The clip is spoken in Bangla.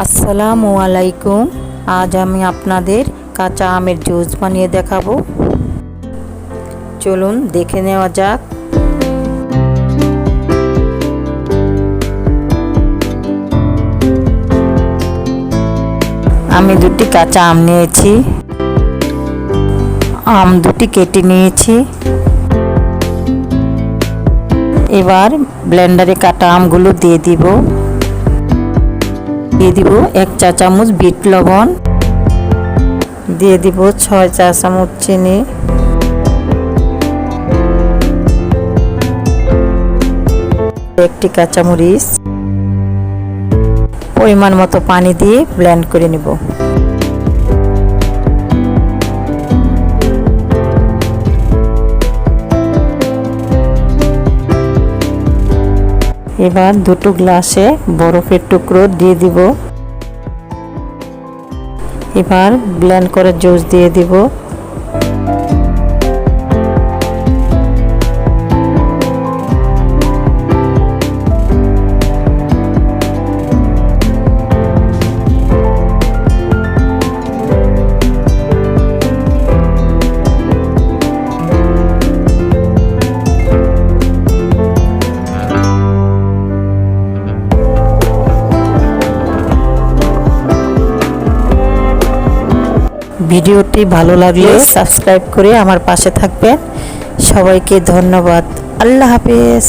আসসালামু আলাইকুম। আজ আমি আপনাদের কাঁচা আমের জুস বানিয়ে দেখাবো। চলুন দেখে নেওয়া যাক। আমি দুটি কাঁচা আম নিয়েছি। আম দুটি কেটে নিয়েছি। এবার ব্লেন্ডারে কাটা আমগুলো দিয়ে দিব। এক চা চামচ বিট লবণ, দিয়ে দিব 6 চা চামচ চিনি, একটি কাঁচামরিচ, পরিমাণ মতো পানি দিয়ে ব্লেন্ড করে নিব। এবার দুটো গ্লাসে বরফের টুকরো দিয়ে দিব। এবার ব্লেন্ড করে জুস দিয়ে দিব। ভিডিওটি ভালো লাগলে সাবস্ক্রাইব করে আমার পাশে থাকবেন। সবাইকে ধন্যবাদ। আল্লাহ হাফেজ।